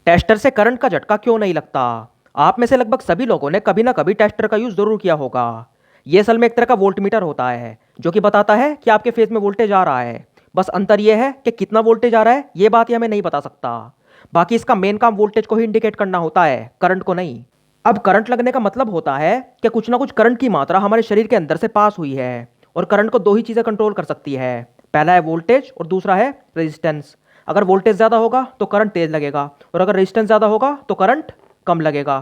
Tester से current का झटका क्यों नहीं लगता? आप में से लगभग सभी लोगों ने कभी ना कभी टेस्टर का यूज़ ज़रूर किया होगा। ये असल में एक तरह का वोल्टमीटर होता है जो कि बताता है कि आपके फेज में वोल्टेज आ रहा है। बस अंतर यह है कि कितना वोल्टेज आ रहा है ये बात ये हमें नहीं बता सकता। बाकी इसका मेन काम वोल्टेज को ही इंडिकेट करना होता है, करंट को नहीं। अब करंट लगने का मतलब होता है कि कुछ ना कुछ करंट की मात्रा हमारे शरीर के अंदर से पास हुई है। और करंट को दो ही चीज़ें कंट्रोल कर सकती है, पहला है वोल्टेज और दूसरा है रेजिस्टेंस। अगर वोल्टेज ज़्यादा होगा तो करंट तेज लगेगा और अगर रेजिस्टेंस ज़्यादा होगा तो करंट कम लगेगा।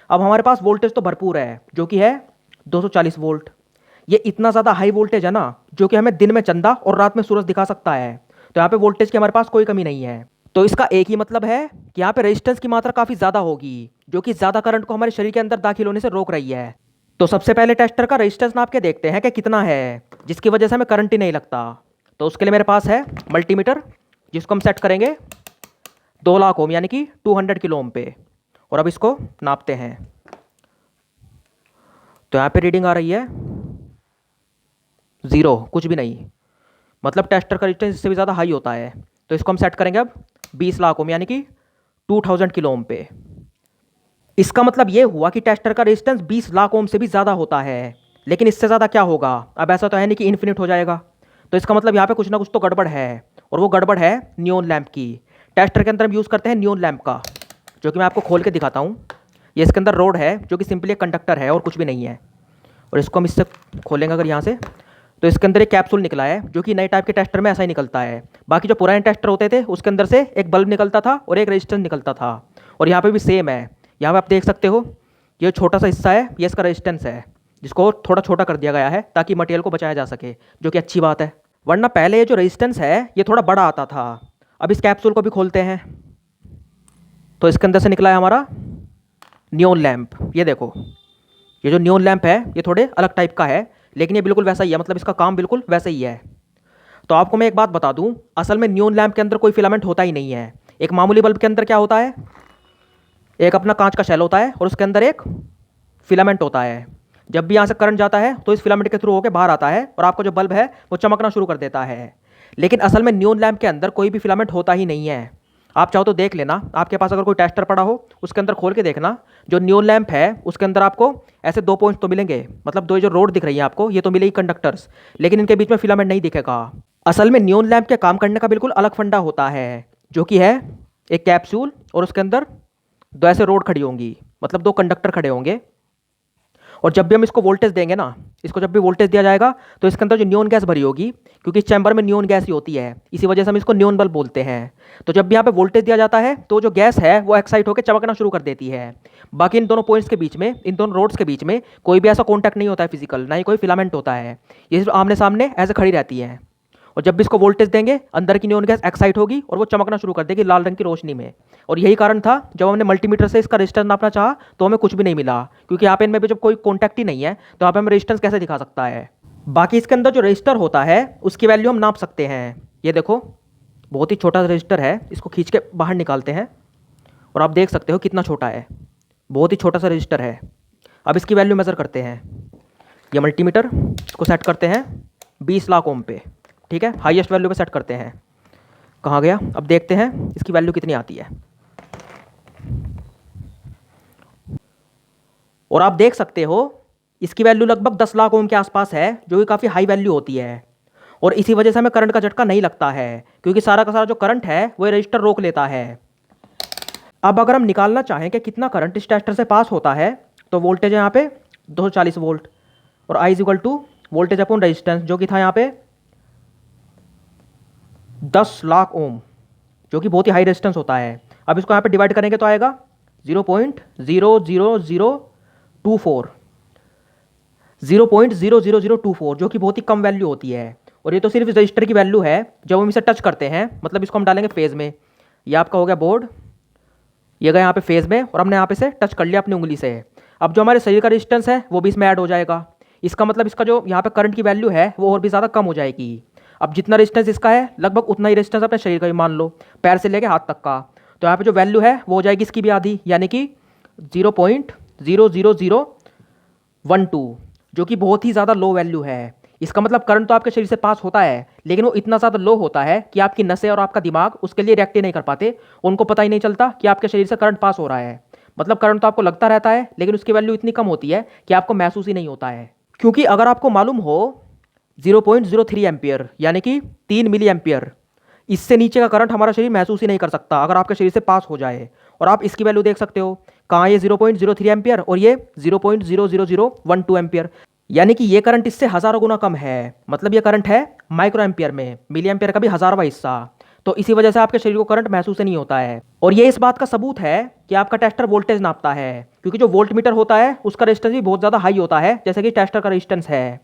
अब हमारे पास वोल्टेज तो भरपूर है जो कि है 240 वोल्ट। ये इतना ज़्यादा हाई वोल्टेज है ना जो कि हमें दिन में चंदा और रात में सूरज दिखा सकता है। तो यहाँ पे वोल्टेज की हमारे पास कोई कमी नहीं है। तो इसका एक ही मतलब है कि यहाँ पे रेजिस्टेंस की मात्रा काफ़ी ज़्यादा होगी जो कि ज़्यादा करंट को हमारे शरीर के अंदर दाखिल होने से रोक रही है। तो सबसे पहले टेस्टर का रेजिस्टेंस नाप के देखते हैं कि कितना है जिसकी वजह से हमें करंट ही नहीं लगता। तो उसके लिए मेरे पास है मल्टीमीटर जिसको हम सेट करेंगे 2 लाख ओम यानी कि 200 किलो ओम पे। और अब इसको नापते हैं। तो यहाँ पे रीडिंग आ रही है 0, कुछ भी नहीं। मतलब टेस्टर का रेजिस्टेंस इससे भी ज़्यादा हाई होता है। तो इसको हम सेट करेंगे अब 20 लाख ओम यानी कि 2000 किलो ओम पे। इसका मतलब ये हुआ कि टेस्टर का रेजिस्टेंस 20 लाख ओम से भी ज़्यादा होता है। लेकिन इससे ज़्यादा क्या होगा? अब ऐसा तो है नहीं कि इन्फिनिट हो जाएगा। तो इसका मतलब यहाँ पे कुछ ना कुछ तो गड़बड़ है और वो गड़बड़ है नियॉन लैंप की। टेस्टर के अंदर हम यूज़ करते हैं नियॉन लैंप का, जो कि मैं आपको खोल के दिखाता हूँ। ये इसके अंदर रोड है जो कि सिंपली एक कंडक्टर है और कुछ भी नहीं है। और इसको हम इससे खोलेंगे अगर यहाँ से, तो इसके अंदर एक कैप्सूल निकला है जो कि नए टाइप के टेस्टर में ऐसा ही निकलता है। बाकी जो पुराने टेस्टर होते थे उसके अंदर से एक बल्ब निकलता था और एक रेजिस्टेंस निकलता था। और यहाँ पे भी सेम है। यहाँ पे आप देख सकते हो ये छोटा सा हिस्सा है, ये इसका रेजिस्टेंस है जिसको थोड़ा छोटा कर दिया गया है ताकि मटेरियल को बचाया जा सके, जो कि अच्छी बात है। वरना पहले ये जो रेजिस्टेंस है ये थोड़ा बड़ा आता था। अब इस कैप्सूल को भी खोलते हैं। तो इसके अंदर से निकला है हमारा नियॉन लैंप। ये देखो, ये जो नियॉन लैंप है ये थोड़े अलग टाइप का है लेकिन ये बिल्कुल वैसा ही है, मतलब इसका काम बिल्कुल वैसा ही है। तो आपको मैं एक बात बता दूं, असल में नियॉन लैंप के अंदर कोई फिलामेंट होता ही नहीं है। एक मामूली बल्ब के अंदर क्या होता है, एक अपना कांच का शेल होता है और उसके अंदर एक फिलामेंट होता है। जब भी यहाँ से करंट जाता है तो इस फिलामेंट के थ्रू होकर बाहर आता है और आपका जो बल्ब है वो चमकना शुरू कर देता है। लेकिन असल में नियॉन लैंप के अंदर कोई भी फिलामेंट होता ही नहीं है। आप चाहो तो देख लेना, आपके पास अगर कोई टेस्टर पड़ा हो उसके अंदर खोल के देखना, जो नियॉन लैंप है उसके अंदर आपको ऐसे 2 पॉइंट्स तो मिलेंगे, मतलब 2 जो रोड दिख रही है आपको ये तो मिलेगी कंडक्टर्स, लेकिन इनके बीच में फिलामेंट नहीं दिखेगा। असल में नियॉन लैंप के काम करने का बिल्कुल अलग फंडा होता है, जो कि है एक कैप्सूल और उसके अंदर 2 ऐसे रोड खड़ी होंगी, मतलब 2 कंडक्टर खड़े होंगे। और जब भी हम इसको वोल्टेज देंगे ना, इसको जब भी वोल्टेज दिया जाएगा तो इसके अंदर जो नियॉन गैस भरी होगी, क्योंकि इस चैम्बर में नियॉन गैस ही होती है, इसी वजह से हम इसको नियॉन बल्ब बोलते हैं। तो जब भी यहाँ पे वोल्टेज दिया जाता है तो जो गैस है वो एक्साइट होकर चमकना शुरू कर देती है। बाकी इन दोनों पॉइंट्स के बीच में, इन दोनों रोड्स के बीच में कोई भी ऐसा कॉन्टैक्ट नहीं होता है फिजिकल, ना ही कोई फिलामेंट होता है। ये सिर्फ आमने सामने ऐसे खड़ी रहती है। और जब भी इसको वोल्टेज देंगे अंदर की नियॉन गैस एक्साइट होगी और वो चमकना शुरू कर देगी लाल रंग की रोशनी में। और यही कारण था जब हमने मल्टीमीटर से इसका रेजिस्टेंस नापना चाहा तो हमें कुछ भी नहीं मिला, क्योंकि यहाँ पे इनमें भी जब कोई कॉन्टैक्ट ही नहीं है तो यहाँ पे हमें रेजिस्टेंस कैसे दिखा सकता है। बाकी इसके अंदर जो रजिस्टर होता है उसकी वैल्यू हम नाप सकते हैं। ये देखो, बहुत ही छोटा रजिस्टर है, इसको खींच के बाहर निकालते हैं और आप देख सकते हो कितना छोटा है, बहुत ही छोटा सा रजिस्टर है। अब इसकी वैल्यू मेज़र करते हैं। ये मल्टीमीटर, इसको सेट करते हैं 20 लाख ओम पे, ठीक है, हाईएस्ट वैल्यू पे सेट करते हैं। कहाँ गया? अब देखते हैं इसकी वैल्यू कितनी आती है। और आप देख सकते हो इसकी वैल्यू लगभग 10 लाख ओम के आसपास है, जो कि काफ़ी हाई वैल्यू होती है। और इसी वजह से हमें करंट का झटका नहीं लगता है, क्योंकि सारा का सारा जो करंट है वो रजिस्टर रोक लेता है। अब अगर हम निकालना चाहें कि कितना करंट इस टेस्टर से पास होता है, तो वोल्टेज है यहाँ पे 240 वोल्ट और I is equal to voltage upon resistance, जो कि था यहाँ पे 10 लाख ओम, जो कि बहुत ही हाई रेजिस्टेंस होता है। अब इसको यहाँ पे डिवाइड करेंगे तो आएगा 0.00024, 0.00024, जो कि बहुत ही कम वैल्यू होती है। और ये तो सिर्फ रजिस्टर की वैल्यू है। जब हम इसे टच करते हैं, मतलब इसको हम डालेंगे फेज में, ये आपका हो गया बोर्ड, ये गया यहाँ पे फेज में और हमने यहाँ पे से टच कर लिया अपनी उंगली से। अब जो हमारे शरीर का रेजिस्टेंस है वो भी इसमें ऐड हो जाएगा। इसका मतलब इसका जो यहाँ पे करंट की वैल्यू है वो और भी ज़्यादा कम हो जाएगी। अब जितना रेजिस्टेंस इसका है लगभग उतना ही रेजिस्टेंस अपने शरीर का भी मान लो, पैर से लेके हाथ तक का। तो यहाँ पे जो वैल्यू है वो हो जाएगी इसकी भी आधी, यानी कि 0.00012, जो कि बहुत ही ज़्यादा लो वैल्यू है। इसका मतलब करंट तो आपके शरीर से पास होता है, लेकिन वो इतना ज़्यादा लो होता है कि आपकी नसें और आपका दिमाग उसके लिए रिएक्ट ही नहीं कर पाते, उनको पता ही नहीं चलता कि आपके शरीर से करंट पास हो रहा है। मतलब करंट तो आपको लगता रहता है, लेकिन उसकी वैल्यू इतनी कम होती है कि आपको महसूस ही नहीं होता है। क्योंकि अगर आपको मालूम हो 0.03 एम्पियर यानी कि 3 मिली एम्पियर, इससे नीचे का करंट हमारा शरीर महसूस ही नहीं कर सकता अगर आपके शरीर से पास हो जाए। और आप इसकी वैल्यू देख सकते हो, कहाँ ये 0.03 एम्पियर और ये 0.00012 एम्पियर, यानी कि ये करंट इससे हज़ारों गुना कम है। मतलब ये करंट है माइक्रो एम्पियर में, मिली एम्पियर का भी हज़ारवां हिस्सा। तो इसी वजह से आपके शरीर को करंट महसूस ही नहीं होता है। और ये इस बात का सबूत है कि आपका टेस्टर वोल्टेज नापता है, क्योंकि जो वोल्ट मीटर होता है उसका रेजिस्टेंस भी बहुत ज़्यादा हाई होता है, जैसे कि टेस्टर का रेजिस्टेंस है।